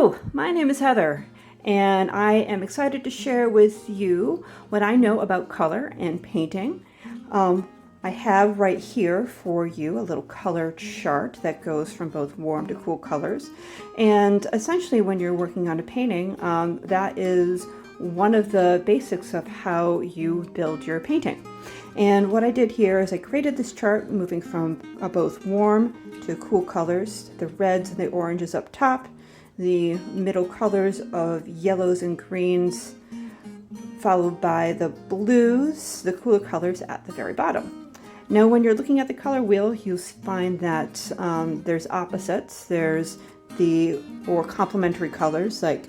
Hello, my name is Heather, and I am excited to share with you what I know about color and painting. I have right here for you a little color chart that goes from both warm to cool colors. And essentially when you're working on a painting, that is one of the basics of how you build your painting. And what I did here is I created this chart moving from both warm to cool colors, the reds and the oranges up top, the middle colors of yellows and greens, followed by the blues, the cooler colors at the very bottom. Now when you're looking at the color wheel, you'll find that there's opposites. There's or complementary colors like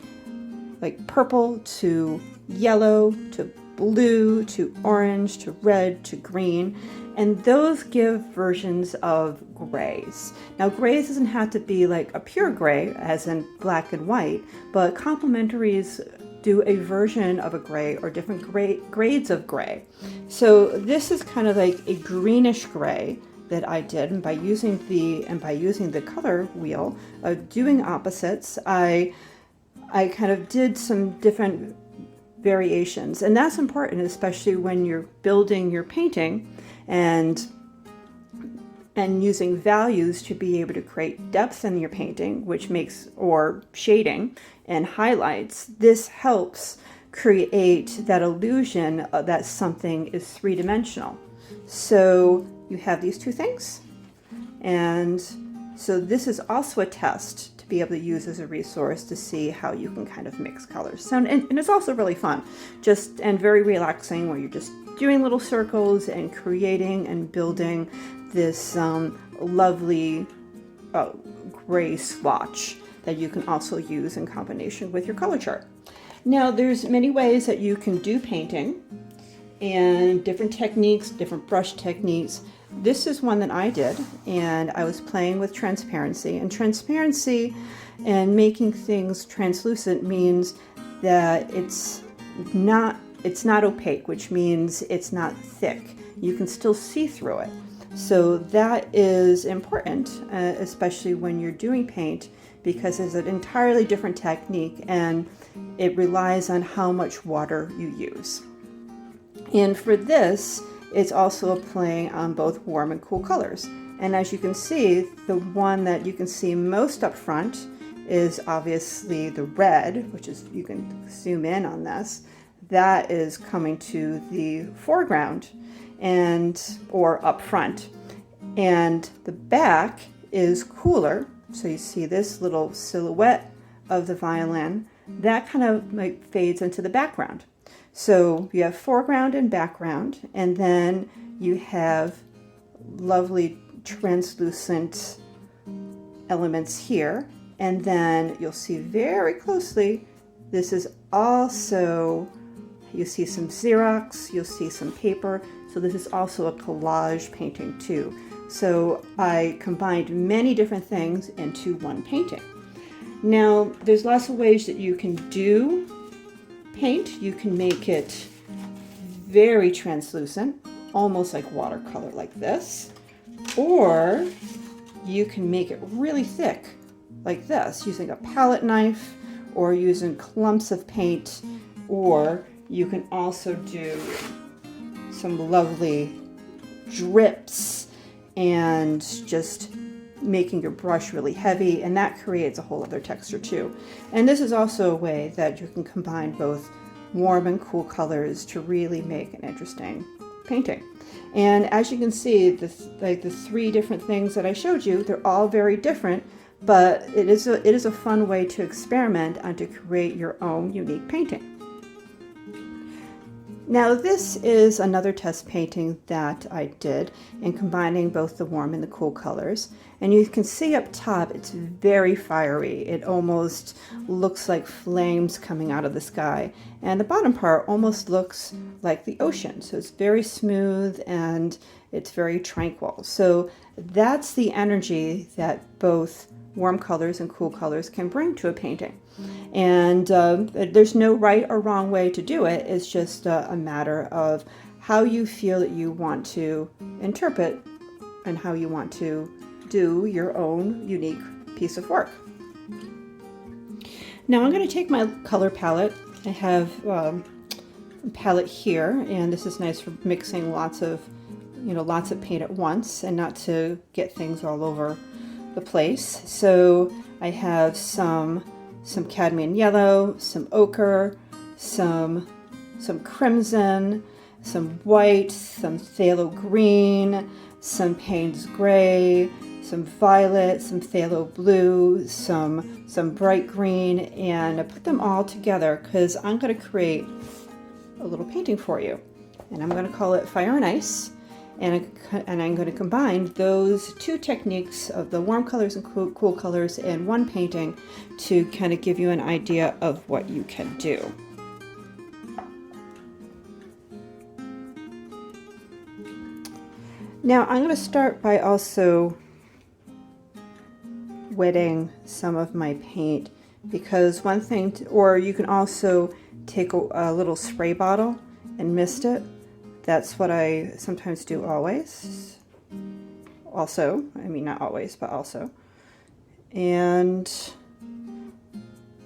purple to yellow to blue to orange to red to green, and those give versions of grays. Now grays doesn't have to be like a pure gray as in black and white, but complementaries do a version of a gray or different grades of gray. So this is kind of like a greenish gray that I did, and by using the color wheel of doing opposites, I kind of did some different variations, and that's important, especially when you're building your painting and using values to be able to create depth in your painting, which makes, or shading and highlights. This helps create that illusion that something is three-dimensional. So you have these two things, and so this is also a test to be able to use as a resource to see how you can kind of mix colors. So, and it's also really fun, and very relaxing, where you're just doing little circles and creating and building this lovely gray swatch that you can also use in combination with your color chart. Now there's many ways that you can do painting and different techniques, different brush techniques. This is one that I did, and I was playing with transparency. And transparency and making things translucent means that it's not opaque, which means it's not thick. You can still see through it. So that is important, especially when you're doing paint, because it's an entirely different technique and it relies on how much water you use. And for this, it's also playing on both warm and cool colors. And as you can see, the one that you can see most up front is obviously the red, which is, you can zoom in on this, that is coming to the foreground or up front. And the back is cooler. So you see this little silhouette of the violin, that kind of fades into the background. So you have foreground and background, and then you have lovely translucent elements here. And then you'll see very closely, this is also, you see some Xerox, you'll see some paper. So this is also a collage painting too. So I combined many different things into one painting. Now there's lots of ways that you can do paint. You can make it very translucent, almost like watercolor like this, or you can make it really thick like this using a palette knife or using clumps of paint, or you can also do some lovely drips and just making your brush really heavy, and that creates a whole other texture too. And this is also a way that you can combine both warm and cool colors to really make an interesting painting. And as you can see, the three different things that I showed you, they're all very different, but it is a fun way to experiment and to create your own unique painting. Now this is another test painting that I did in combining both the warm and the cool colors. And you can see up top, it's very fiery. It almost looks like flames coming out of the sky. And the bottom part almost looks like the ocean. So it's very smooth and it's very tranquil. So that's the energy that both warm colors and cool colors can bring to a painting. And there's no right or wrong way to do it. It's just a matter of how you feel that you want to interpret and how you want to do your own unique piece of work. Now I'm going to take my color palette. I have a palette here, and this is nice for mixing lots of paint at once and not to get things all over the place. So I have some cadmium yellow, some ochre, some crimson, some white, some phthalo green, some Payne's gray, some violet, some phthalo blue, some bright green, and I put them all together because I'm going to create a little painting for you. And I'm going to call it Fire and Ice. And I'm going to combine those two techniques of the warm colors and cool colors in one painting to kind of give you an idea of what you can do. Now I'm going to start by also wetting some of my paint, because one thing, or you can also take a little spray bottle and mist it. That's what I sometimes do always. Also, I mean not always, but also. And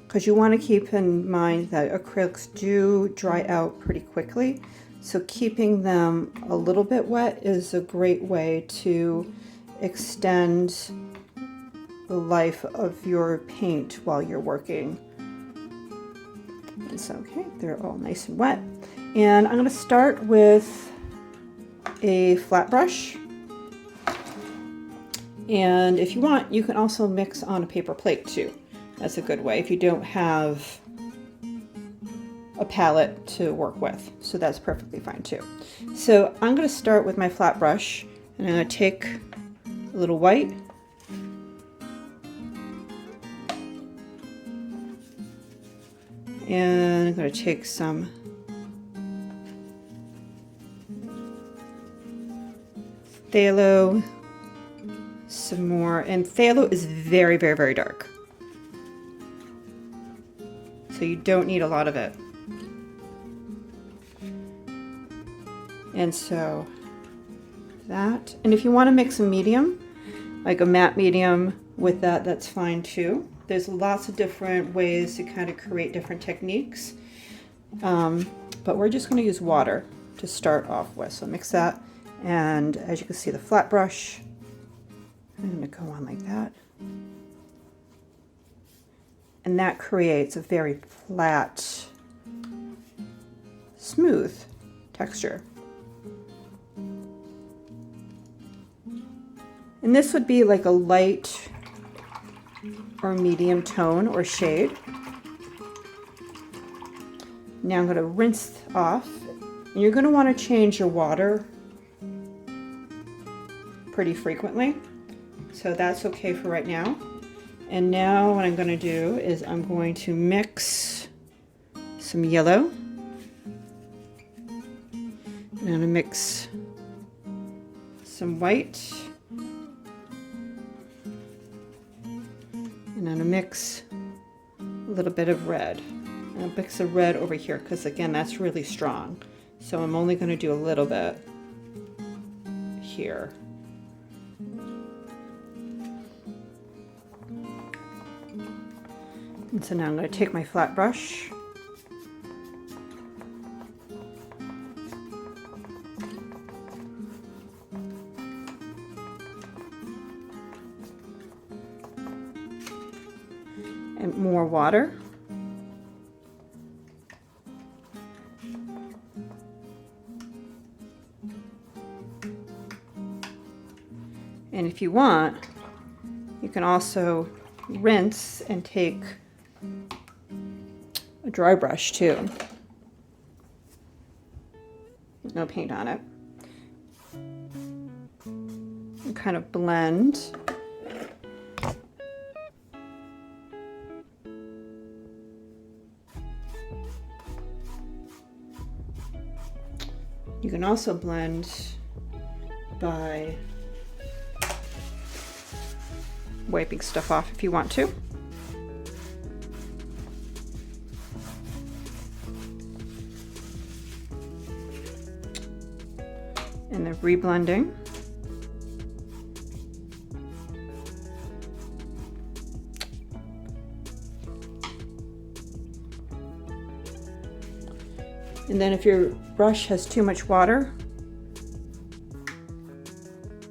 because you want to keep in mind that acrylics do dry out pretty quickly. So keeping them a little bit wet is a great way to extend the life of your paint while you're working. And so, okay, they're all nice and wet. And I'm going to start with a flat brush. And if you want, you can also mix on a paper plate too. That's a good way if you don't have a palette to work with. So that's perfectly fine too. So I'm going to start with my flat brush, and I'm going to take a little white, and I'm going to take some phthalo, some more, and phthalo is very, very, very dark. So you don't need a lot of it. And so that, and if you want to mix a medium, like a matte medium with that, that's fine too. There's lots of different ways to kind of create different techniques. But we're just going to use water to start off with. So mix that. And as you can see, the flat brush, I'm going to go on like that. And that creates a very flat, smooth texture. And this would be like a light or medium tone or shade. Now I'm going to rinse off. And you're going to want to change your water pretty frequently. So that's okay for right now. And now what I'm going to do is I'm going to mix some yellow. I'm going to mix some white. And I'm going to mix a little bit of red. And I'll mix the red over here because again, that's really strong. So I'm only going to do a little bit here. And so now I'm going to take my flat brush and more water. And if you want, you can also rinse and take a dry brush too. No paint on it. And kind of blend. You can also blend by wiping stuff off if you want to. And then reblending. And then if your brush has too much water,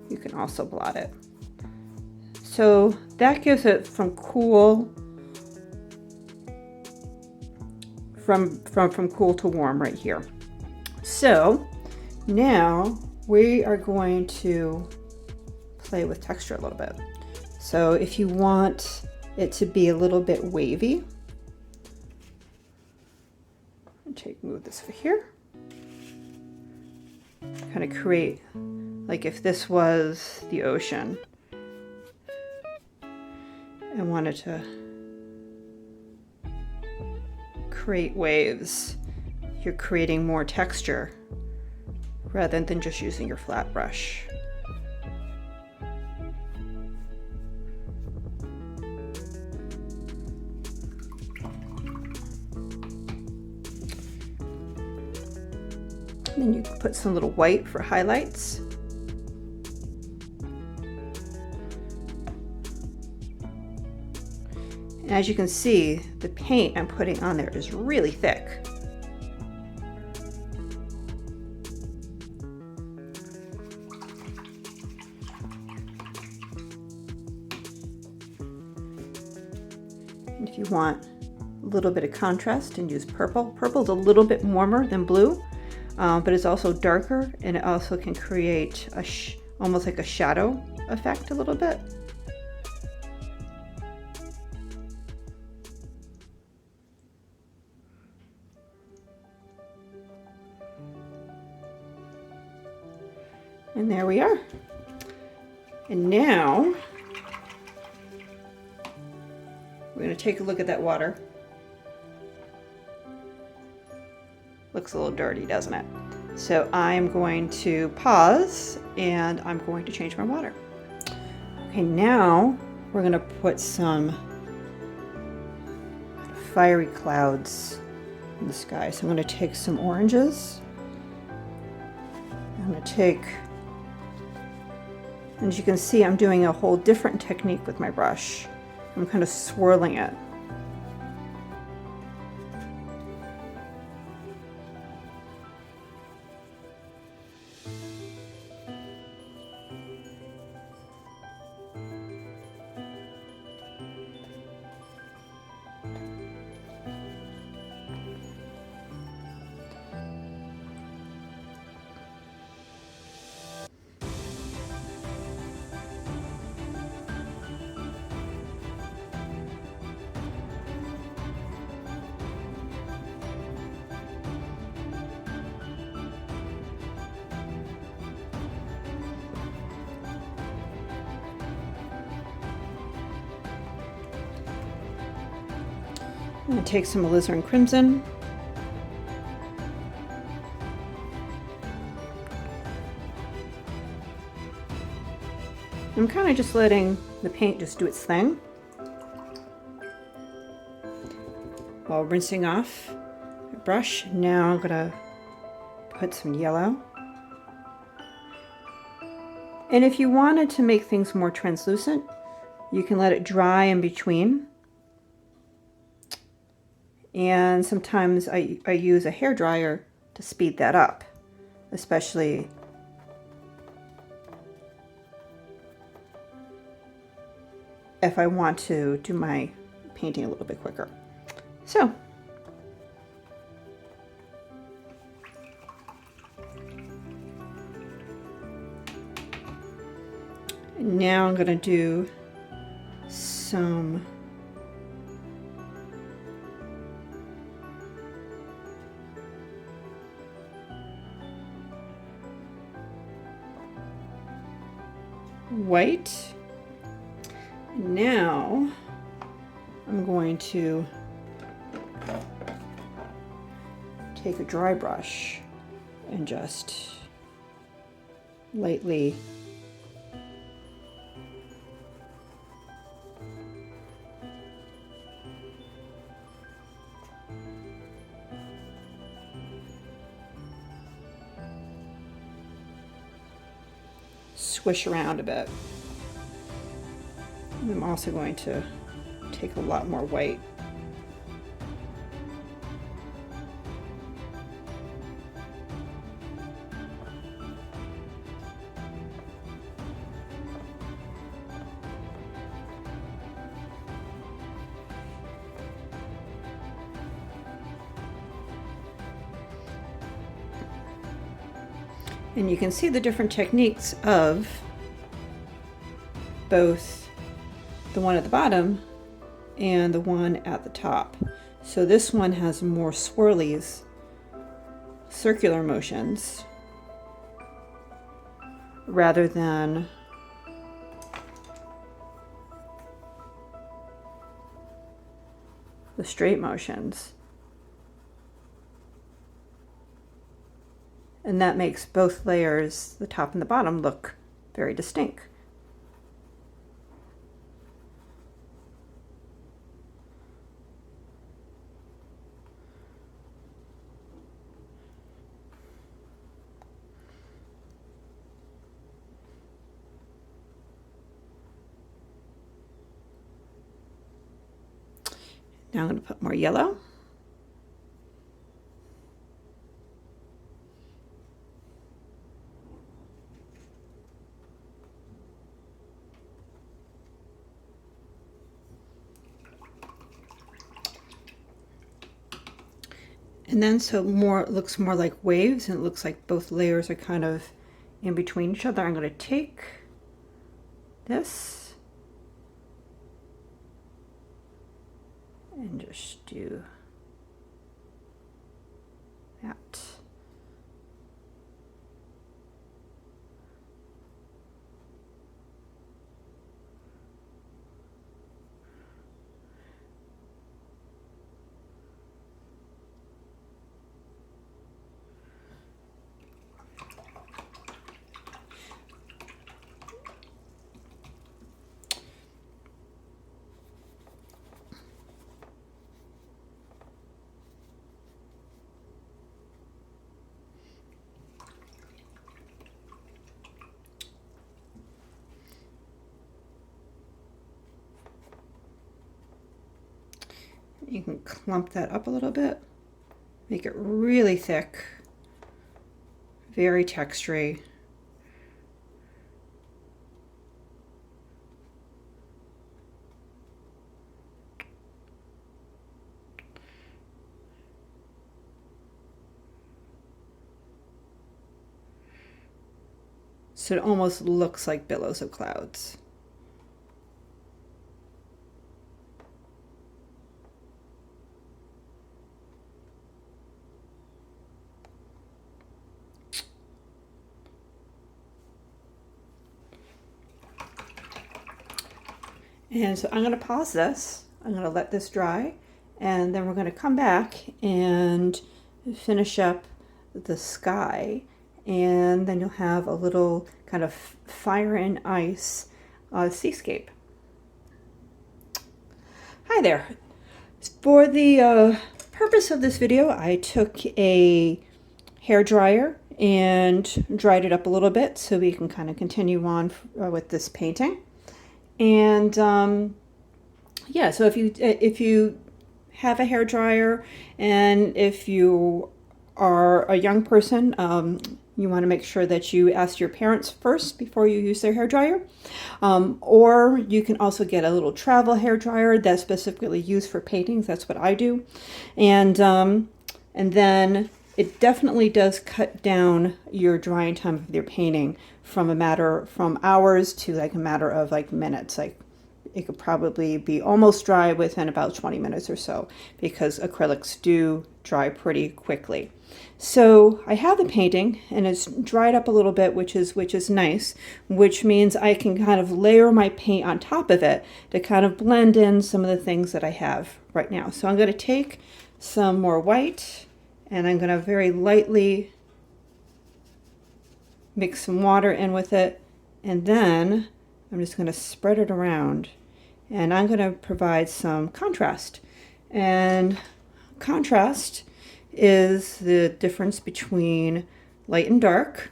you can also blot it. So that gives it from cool to warm right here. So now we are going to play with texture a little bit. So if you want it to be a little bit wavy, move this over here, kind of create, like if this was the ocean and wanted to create waves, you're creating more texture rather than just using your flat brush. Then you can put some little white for highlights. And as you can see, the paint I'm putting on there is really thick. And if you want a little bit of contrast, and use purple. Purple is a little bit warmer than blue. But it's also darker, and it also can create almost like a shadow effect a little bit. And there we are. And now we're going to take a look at that water. Looks a little dirty, doesn't it? So I'm going to pause and I'm going to change my water. Okay, now we're going to put some fiery clouds in the sky. So I'm going to take some oranges. I'm going to take, and as you can see, I'm doing a whole different technique with my brush. I'm kind of swirling it. I'm going to take some alizarin crimson. I'm kind of just letting the paint just do its thing while rinsing off the brush. Now I'm going to put some yellow. And if you wanted to make things more translucent, you can let it dry in between. And sometimes I use a hairdryer to speed that up, especially if I want to do my painting a little bit quicker. So, now I'm going to do some white. Now I'm going to take a dry brush and just lightly swish around a bit. And I'm also going to take a lot more white. And you can see the different techniques of both the one at the bottom and the one at the top. So this one has more swirlies, circular motions, rather than the straight motions. And that makes both layers, the top and the bottom, look very distinct. Now I'm going to put more yellow. And then so it looks more like waves, and it looks like both layers are kind of in between each other. I'm going to take this and just do that. You can clump that up a little bit, make it really thick, very textury. So it almost looks like billows of clouds. And so I'm going to pause this. I'm going to let this dry, and then we're going to come back and finish up the sky, and then you'll have a little kind of fire and ice seascape. Hi there. For the purpose of this video, I took a hair dryer and dried it up a little bit so we can kind of continue on with this painting. And yeah, so if you have a hair dryer, and if you are a young person, you want to make sure that you ask your parents first before you use their hair dryer. Or you can also get a little travel hair dryer that's specifically used for paintings. That's what I do. And then it definitely does cut down your drying time of your painting from hours to like a matter of like minutes. Like it could probably be almost dry within about 20 minutes or so, because acrylics do dry pretty quickly. So I have the painting and it's dried up a little bit, which is nice, which means I can kind of layer my paint on top of it to kind of blend in some of the things that I have right now. So I'm going to take some more white, and I'm going to very lightly mix some water in with it, and then I'm just going to spread it around, and I'm going to provide some contrast. And contrast is the difference between light and dark,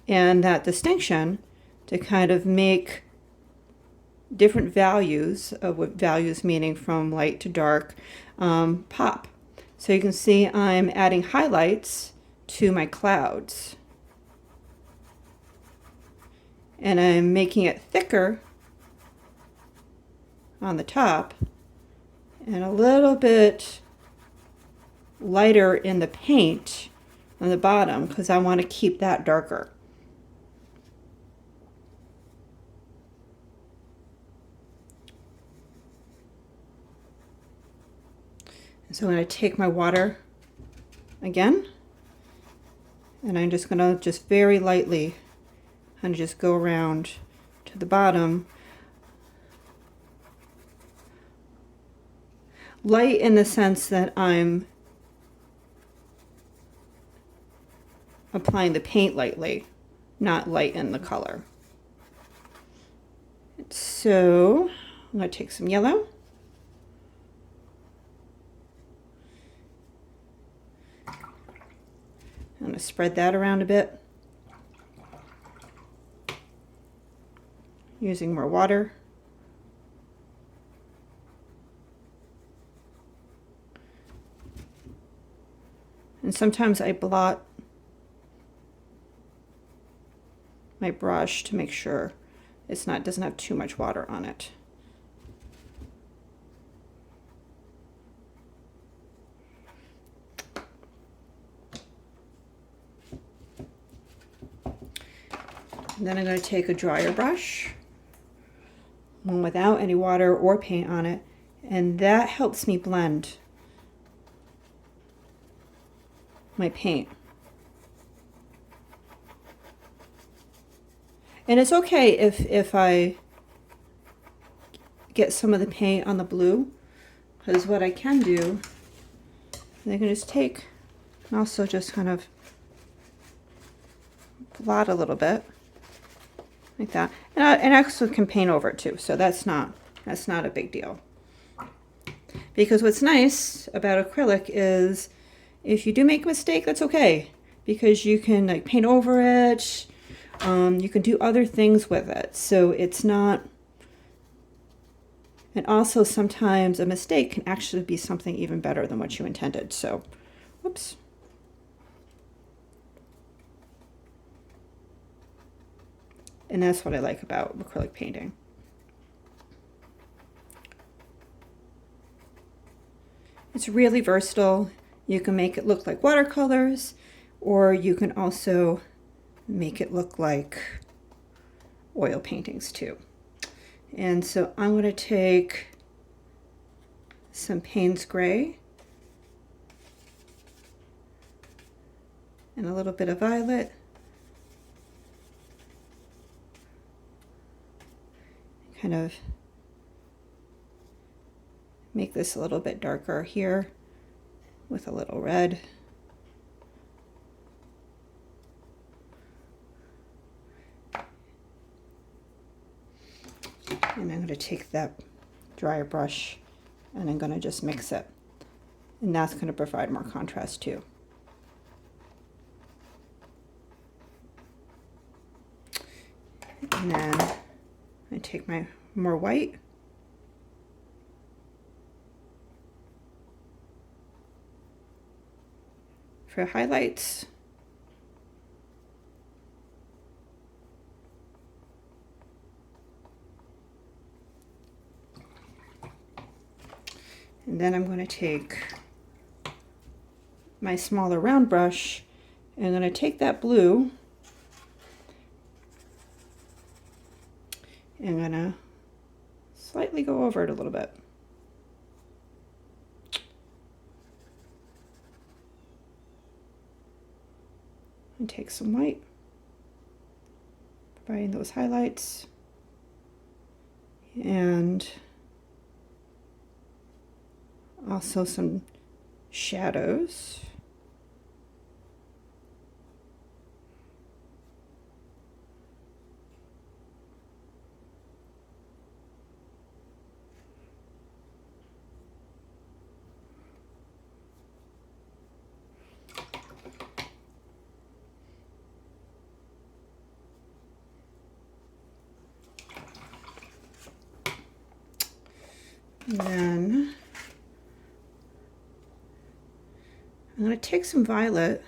and that distinction to kind of make different values, what values meaning from light to dark, pop. So you can see I'm adding highlights to my clouds, and I'm making it thicker on the top and a little bit lighter in the paint on the bottom because I want to keep that darker. So I'm going to take my water again, and I'm just going to just very lightly kind of just go around to the bottom. Light in the sense that I'm applying the paint lightly, not light in the color. So I'm going to take some yellow. I'm going to spread that around a bit, using more water. And sometimes I blot my brush to make sure doesn't have too much water on it. And then I'm going to take a drier brush, one without any water or paint on it, and that helps me blend my paint. And it's okay if I get some of the paint on the blue, because what I can do, I can just take and also just kind of blot a little bit like that, and I actually can paint over it too, so that's not a big deal. Because what's nice about acrylic is if you do make a mistake, that's okay, because you can like paint over it. You can do other things with it, so it's not. And also sometimes a mistake can actually be something even better than what you intended. So, whoops. And that's what I like about acrylic painting. It's really versatile. You can make it look like watercolors, or you can also make it look like oil paintings too. And so I'm going to take some Payne's Gray and a little bit of violet. Kind of make this a little bit darker here with a little red. And I'm going to take that drier brush and I'm going to just mix it. And that's going to provide more contrast too. And then I take my more white. For highlights. And then I'm going to take my smaller round brush and I'm going to take that blue and I'm going to slightly go over it a little bit. And take some white, providing those highlights, and also some shadows. And then I'm going to take some violet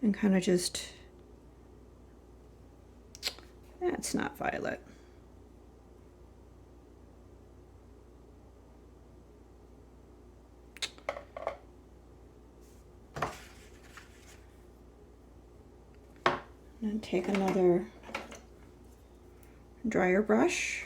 and kind of just, that's not violet. And then take another dryer brush.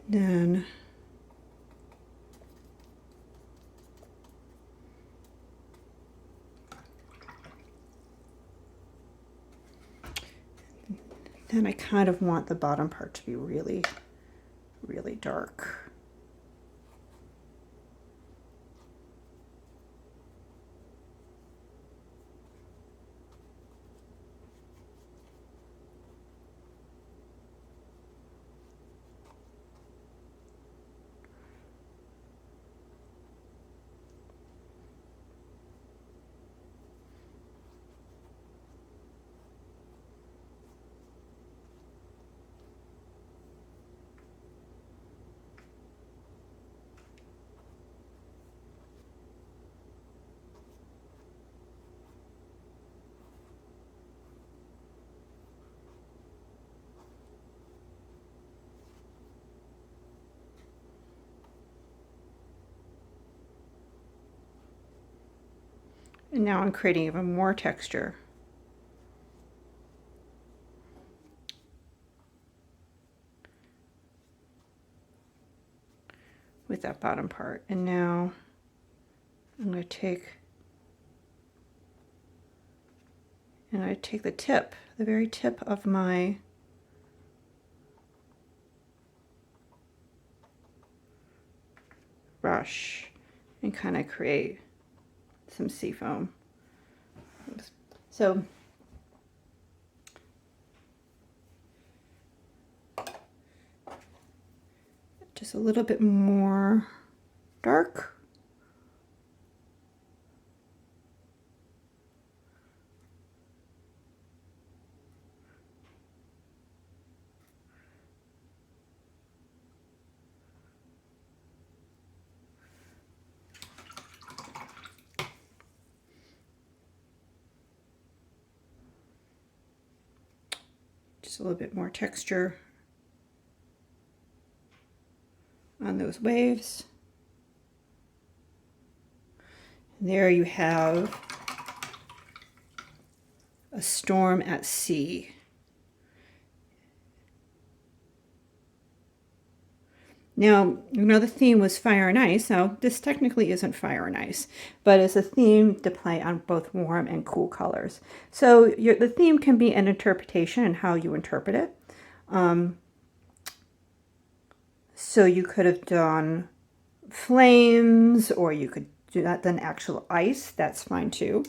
Then I kind of want the bottom part to be really, really dark. And now I'm creating even more texture. With that bottom part. And now I'm going to take the tip, the very tip of my brush and kind of create some sea foam. So just a little bit more dark. Just a little bit more texture on those waves. And there you have a storm at sea. Now, the theme was fire and ice. Now, this technically isn't fire and ice, but it's a theme to play on both warm and cool colors. So the theme can be an interpretation and how you interpret it. So you could have done flames, or you could do that, then actual ice. That's fine too.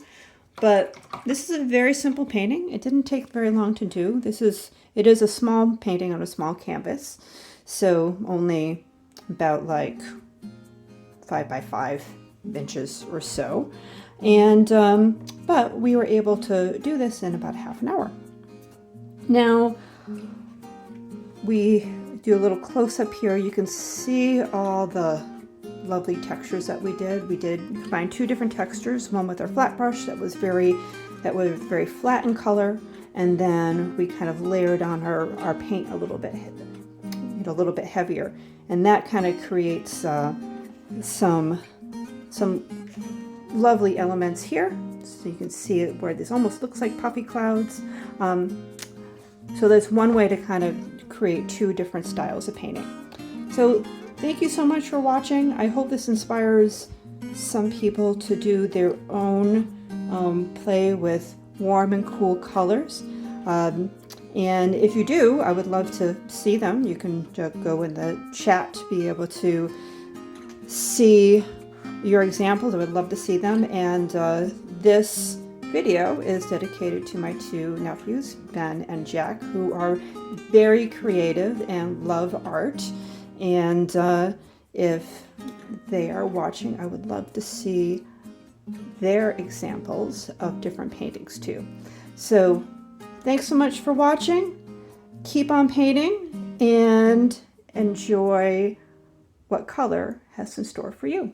But this is a very simple painting. It didn't take very long to do. It is a small painting on a small canvas. So only about like 5 by 5 inches or so. And, but we were able to do this in about half an hour. Now, we do a little close up here. You can see all the lovely textures that we did. We did combine 2 different textures, one with our flat brush that was very flat in color, and then we kind of layered on our paint a little bit heavier, and that kind of creates some lovely elements here. So you can see it where this almost looks like puffy clouds. So that's one way to kind of create 2 different styles of painting. So thank you so much for watching. I hope this inspires some people to do their own play with warm and cool colors. And if you do, I would love to see them. You can just go in the chat to be able to see your examples. I would love to see them. And this video is dedicated to my 2 nephews, Ben and Jack, who are very creative and love art. And if they are watching, I would love to see their examples of different paintings too. So thanks so much for watching. Keep on painting, and enjoy what color has in store for you.